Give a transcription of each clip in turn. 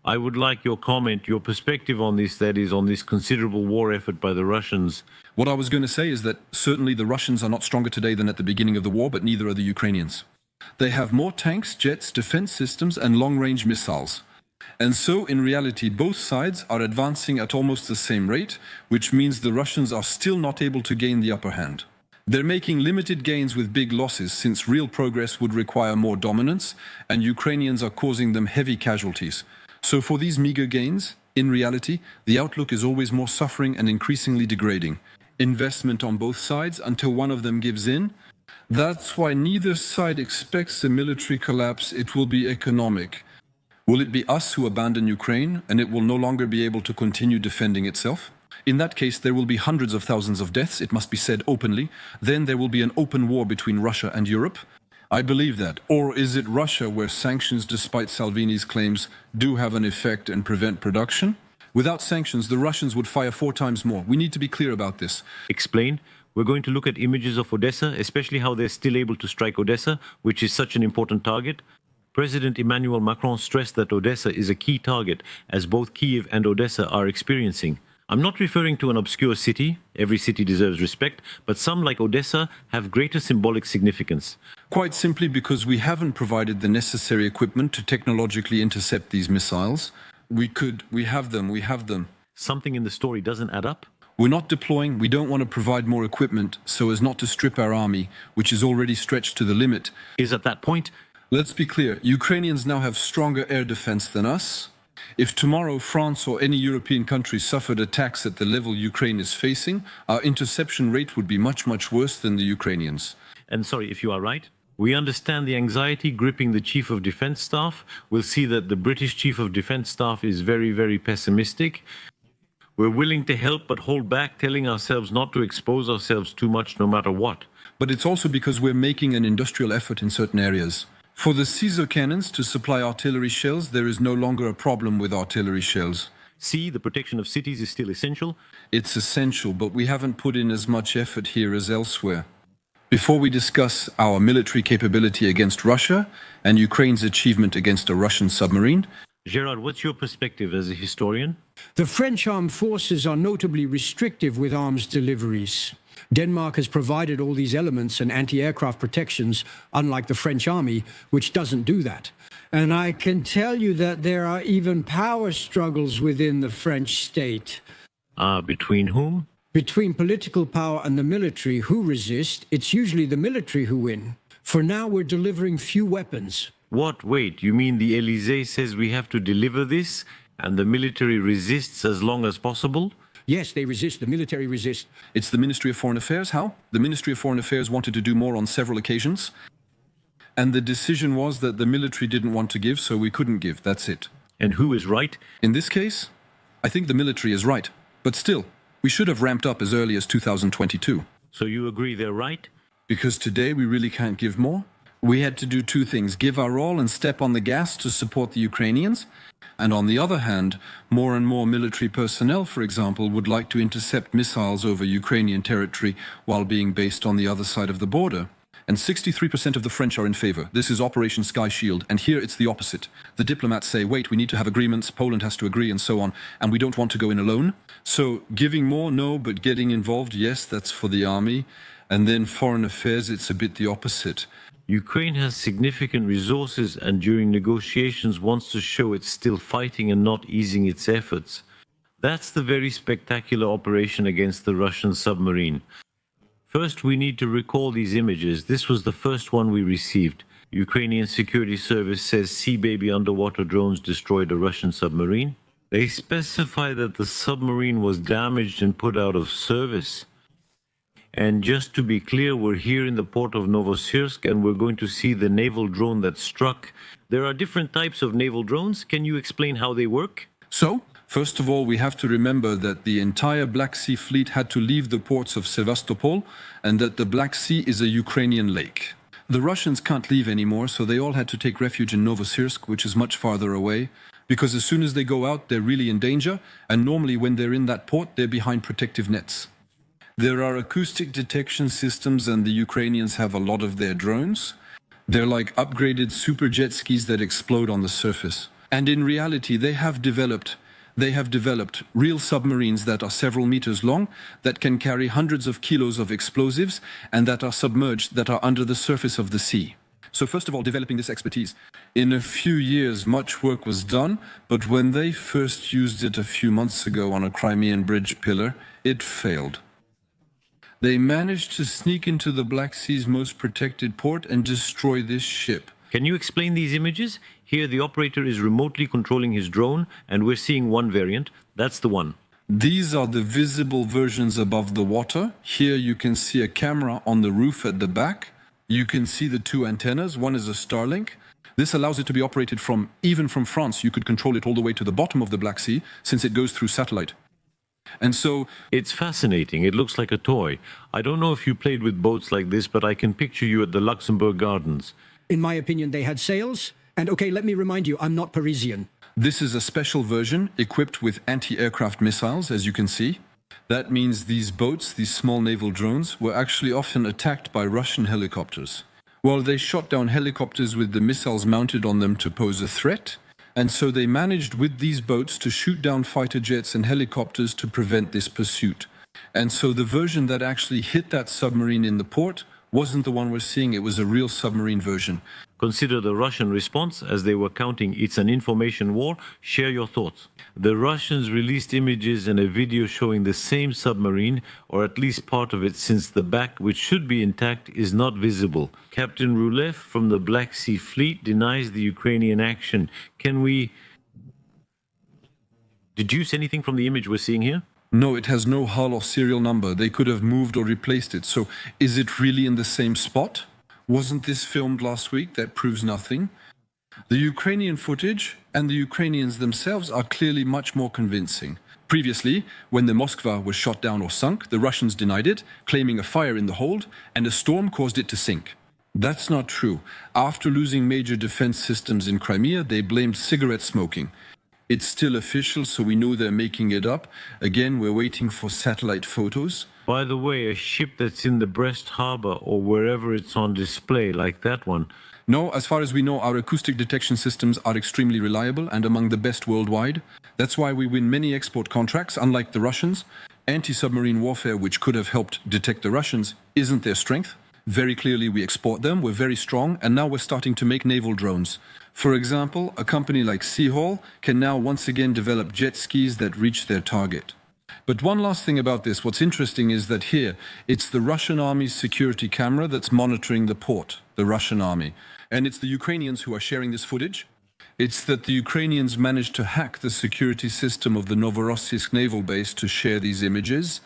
I would like your comment, your perspective on this, that is, on this considerable war effort by the Russians. What I was going to say is that certainly the Russians are not stronger today than at the beginning of the war, but neither are the Ukrainians. They have more tanks, jets, defense systems, and long-range missiles. And so, in reality, both sides are advancing at almost the same rate, which means the Russians are still not able to gain the upper hand. They're making limited gains with big losses, since real progress would require more dominance, and Ukrainians are causing them heavy casualties. So for these meager gains, in reality, the outlook is always more suffering and increasingly degrading. Investment on both sides until one of them gives in. That's why neither side expects a military collapse, it will be economic. Will it be us who abandon Ukraine and it will no longer be able to continue defending itself? In that case, there will be hundreds of thousands of deaths, it must be said openly. Then there will be an open war between Russia and Europe. I believe that. Or is it Russia where sanctions, despite Salvini's claims, do have an effect and prevent production? Without sanctions, the Russians would fire 4 times more. We need to be clear about this. Explain. We're going to look at images of Odessa, especially how they're still able to strike Odessa, which is such an important target. President Emmanuel Macron stressed that Odessa is a key target, as both Kiev and Odessa are experiencing. I'm not referring to an obscure city, every city deserves respect, but some, like Odessa, have greater symbolic significance. Quite simply because we haven't provided the necessary equipment to technologically intercept these missiles. We have them. Something in the story doesn't add up? We're not deploying, we don't want to provide more equipment so as not to strip our army, which is already stretched to the limit. Is at that point? Let's be clear, Ukrainians now have stronger air defense than us. If tomorrow France or any European country suffered attacks at the level Ukraine is facing, our interception rate would be much, much worse than the Ukrainians. And sorry, if you are right, we understand the anxiety gripping the Chief of Defense Staff. We'll see that the British Chief of Defense Staff is very, very pessimistic. We're willing to help but hold back, telling ourselves not to expose ourselves too much no matter what. But it's also because we're making an industrial effort in certain areas. For the Caesar cannons to supply artillery shells, there is no longer a problem with artillery shells. See, the protection of cities is still essential. It's essential, but we haven't put in as much effort here as elsewhere. Before we discuss our military capability against Russia and Ukraine's achievement against a Russian submarine, Gerard, what's your perspective as a historian? The French armed forces are notably restrictive with arms deliveries. Denmark has provided all these elements and anti-aircraft protections, unlike the French army, which doesn't do that. And I can tell you that there are even power struggles within the French state. Between whom? Between political power and the military. Who resist? It's usually the military who win. For now, we're delivering few weapons. What? Wait, you mean the Élysée says we have to deliver this, and the military resists as long as possible? Yes, they resist. The military resists. It's the Ministry of Foreign Affairs. How? The Ministry of Foreign Affairs wanted to do more on several occasions. And the decision was that the military didn't want to give, so we couldn't give. That's it. And who is right? In this case, I think the military is right. But still, we should have ramped up as early as 2022. So you agree they're right? Because today we really can't give more. We had to do 2 things, give our all and step on the gas to support the Ukrainians. And on the other hand, more and more military personnel, for example, would like to intercept missiles over Ukrainian territory while being based on the other side of the border. And 63% of the French are in favor. This is Operation Sky Shield, and here it's the opposite. The diplomats say, wait, we need to have agreements, Poland has to agree, and so on, and we don't want to go in alone. So giving more, no, but getting involved, yes, that's for the army. And then foreign affairs, it's a bit the opposite. Ukraine has significant resources and during negotiations wants to show it's still fighting and not easing its efforts. That's the very spectacular operation against the Russian submarine. First, we need to recall these images. This was the first one we received. Ukrainian Security Service says Sea Baby underwater drones destroyed a Russian submarine. They specify that the submarine was damaged and put out of service. And just to be clear, we're here in the port of Novosibirsk and we're going to see the naval drone that struck. There are different types of naval drones. Can you explain how they work? So, first of all, we have to remember that the entire Black Sea fleet had to leave the ports of Sevastopol and that the Black Sea is a Ukrainian lake. The Russians can't leave anymore, so they all had to take refuge in Novosibirsk, which is much farther away, because as soon as they go out, they're really in danger, and normally when they're in that port, they're behind protective nets. There are acoustic detection systems and the Ukrainians have a lot of their drones. They're like upgraded super jet skis that explode on the surface. And in reality, they have developed real submarines that are several meters long, that can carry hundreds of kilos of explosives, and that are submerged, that are under the surface of the sea. So first of all, developing this expertise. In a few years, much work was done, but when they first used it a few months ago on a Crimean bridge pillar, it failed. They managed to sneak into the Black Sea's most protected port and destroy this ship. Can you explain these images? Here the operator is remotely controlling his drone, and we're seeing one variant. That's the one. These are the visible versions above the water. Here you can see a camera on the roof at the back. You can see the two antennas. One is a Starlink. This allows it to be operated even from France. You could control it all the way to the bottom of the Black Sea, since it goes through satellite. And so it's fascinating. It looks like a toy. I don't know if you played with boats like this, but I can picture you at the Luxembourg Gardens. In my opinion, they had sails. And okay, let me remind you, I'm not Parisian. This is a special version equipped with anti-aircraft missiles, as you can see. That means these boats, these small naval drones, were actually often attacked by Russian helicopters. Well, they shot down helicopters with the missiles mounted on them to pose a threat, and so they managed with these boats to shoot down fighter jets and helicopters to prevent this pursuit. And so the version that actually hit that submarine in the port wasn't the one we're seeing, it was a real submarine version. Consider the Russian response as they were counting it's an information war. Share your thoughts. The Russians released images and a video showing the same submarine, or at least part of it, since the back, which should be intact, is not visible. Captain Rulev from the Black Sea Fleet denies the Ukrainian action. Can we deduce anything from the image we're seeing here? No, it has no hull or serial number. They could have moved or replaced it. So is it really in the same spot? Wasn't this filmed last week? That proves nothing. The Ukrainian footage and the Ukrainians themselves are clearly much more convincing. Previously, when the Moskva was shot down or sunk, the Russians denied it, claiming a fire in the hold, and a storm caused it to sink. That's not true. After losing major defense systems in Crimea, they blamed cigarette smoking. It's still official, so we know they're making it up. Again, we're waiting for satellite photos. By the way, a ship that's in the Brest harbor or wherever it's on display, like that one. No, as far as we know, our acoustic detection systems are extremely reliable and among the best worldwide. That's why we win many export contracts, unlike the Russians. Anti-submarine warfare, which could have helped detect the Russians, isn't their strength. Very clearly, we export them, we're very strong, and now we're starting to make naval drones. For example, a company like Seahall can now once again develop jet skis that reach their target. But one last thing about this, what's interesting is that here, it's the Russian army's security camera that's monitoring the port, the Russian army. And it's the Ukrainians who are sharing this footage. It's that the Ukrainians managed to hack the security system of the Novorossiysk naval base to share these images.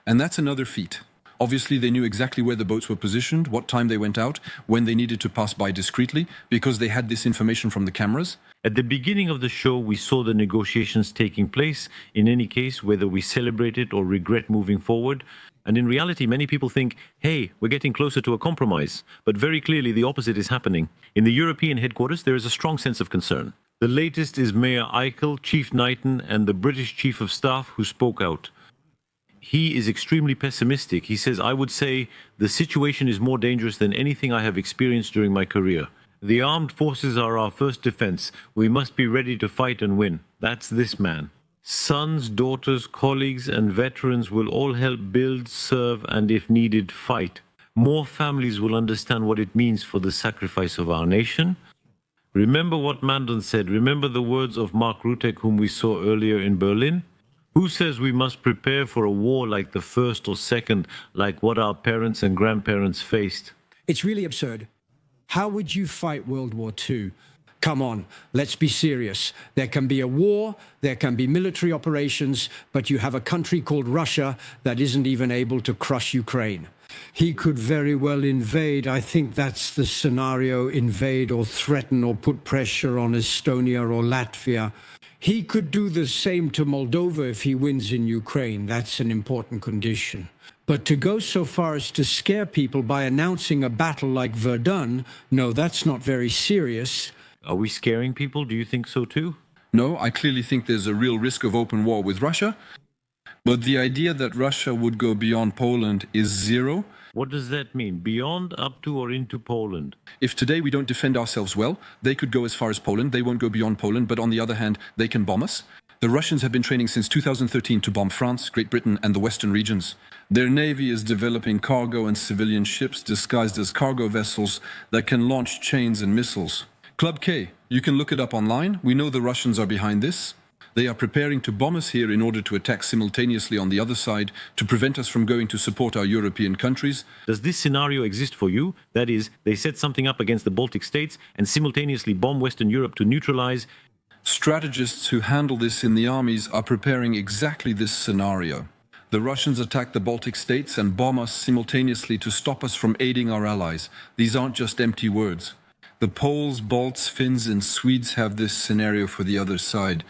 And that's another feat. Obviously, they knew exactly where the boats were positioned, what time they went out, when they needed to pass by discreetly, because they had this information from the cameras. At the beginning of the show, we saw the negotiations taking place. In any case, whether we celebrate it or regret moving forward. And in reality, many people think, hey, we're getting closer to a compromise. But very clearly, the opposite is happening. In the European headquarters, there is a strong sense of concern. The latest is Mayor Eichel, Chief Knighton, and the British Chief of Staff who spoke out. He is extremely pessimistic. He says, I would say the situation is more dangerous than anything I have experienced during my career. The armed forces are our first defense. We must be ready to fight and win. That's this man. Sons, daughters, colleagues, and veterans will all help build, serve, and if needed, fight. More families will understand what it means for the sacrifice of our nation. Remember what Mandon said. Remember the words of Mark Rutek, whom we saw earlier in Berlin. Who says we must prepare for a war like the first or second, like what our parents and grandparents faced? It's really absurd. How would you fight World War II? Come on, let's be serious. There can be a war, there can be military operations, but you have a country called Russia that isn't even able to crush Ukraine. He could very well invade. I think that's the scenario, invade or threaten or put pressure on Estonia or Latvia. He could do the same to Moldova if he wins in Ukraine. That's an important condition. But to go so far as to scare people by announcing a battle like Verdun, no, that's not very serious. Are we scaring people? Do you think so too? No, I clearly think there's a real risk of open war with Russia. But the idea that Russia would go beyond Poland is zero. What does that mean? Beyond, up to, or into Poland? If today we don't defend ourselves well, they could go as far as Poland. They won't go beyond Poland, but on the other hand, they can bomb us. The Russians have been training since 2013 to bomb France, Great Britain, and the Western regions. Their navy is developing cargo and civilian ships disguised as cargo vessels that can launch chains and missiles. Club K, you can look it up online. We know the Russians are behind this. They are preparing to bomb us here in order to attack simultaneously on the other side to prevent us from going to support our European countries. Does this scenario exist for you? That is, they set something up against the Baltic states and simultaneously bomb Western Europe to neutralize. Strategists who handle this in the armies are preparing exactly this scenario. The Russians attack the Baltic states and bomb us simultaneously to stop us from aiding our allies. These aren't just empty words. The Poles, Balts, Finns, and Swedes have this scenario for the other side.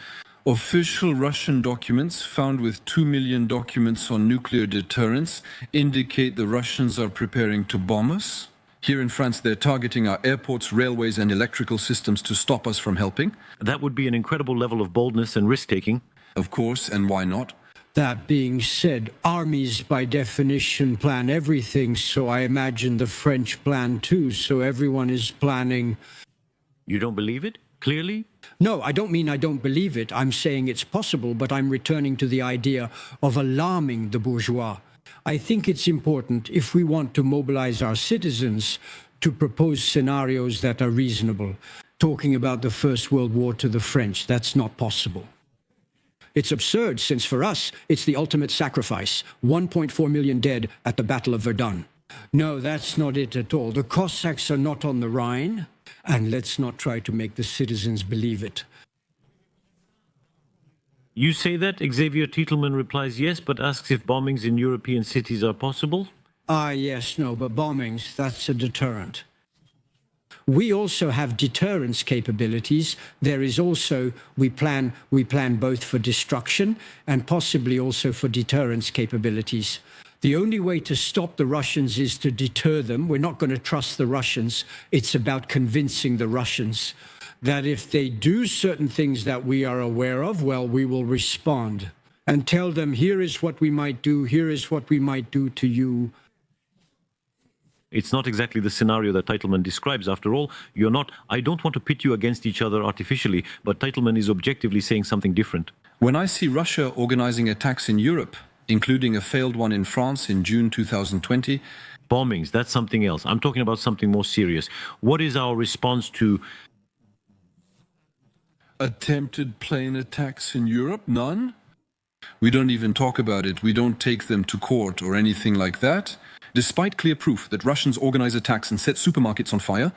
Official Russian documents, found with 2 million documents on nuclear deterrence, indicate the Russians are preparing to bomb us. Here in France, they're targeting our airports, railways, and electrical systems to stop us from helping. That would be an incredible level of boldness and risk-taking. Of course, and why not? That being said, armies by definition plan everything, so I imagine the French plan too, so everyone is planning. You don't believe it? Clearly? No, I don't mean I don't believe it. I'm saying it's possible, but I'm returning to the idea of alarming the bourgeois. I think it's important, if we want to mobilize our citizens, to propose scenarios that are reasonable. Talking about the First World War to the French, that's not possible. It's absurd, since for us, it's the ultimate sacrifice. 1.4 million dead at the Battle of Verdun. No, that's not it at all. The Cossacks are not on the Rhine, and let's not try to make the citizens believe it. You say that? Xavier Titelman replies yes, but asks if bombings in European cities are possible. Ah, yes, no, but bombings, that's a deterrent. We also have deterrence capabilities. There is also, we plan both for destruction and possibly also for deterrence capabilities. The only way to stop the Russians is to deter them. We're not going to trust the Russians. It's about convincing the Russians that if they do certain things that we are aware of, well, we will respond and tell them, here is what we might do, here is what we might do to you. It's not exactly the scenario that Titelman describes. After all, you're not. I don't want to pit you against each other artificially, but Titelman is objectively saying something different. When I see Russia organizing attacks in Europe, including a failed one in France in June 2020. Bombings, that's something else. I'm talking about something more serious. What is our response to attempted plane attacks in Europe? None. We don't even talk about it. We don't take them to court or anything like that. Despite clear proof that Russians organize attacks and set supermarkets on fire,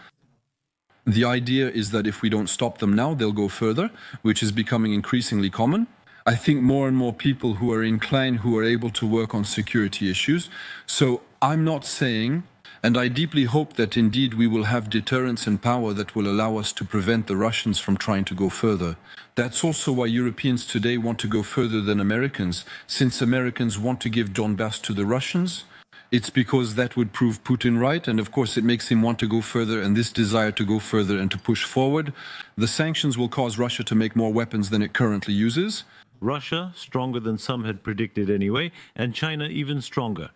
the idea is that if we don't stop them now, they'll go further, which is becoming increasingly common. I think more and more people who are inclined, who are able to work on security issues. So I'm not saying, and I deeply hope that indeed we will have deterrence and power that will allow us to prevent the Russians from trying to go further. That's also why Europeans today want to go further than Americans. Since Americans want to give Donbass to the Russians, it's because that would prove Putin right, and of course it makes him want to go further, and this desire to go further and to push forward. The sanctions will cause Russia to make more weapons than it currently uses. Russia, stronger than some had predicted anyway, and China even stronger.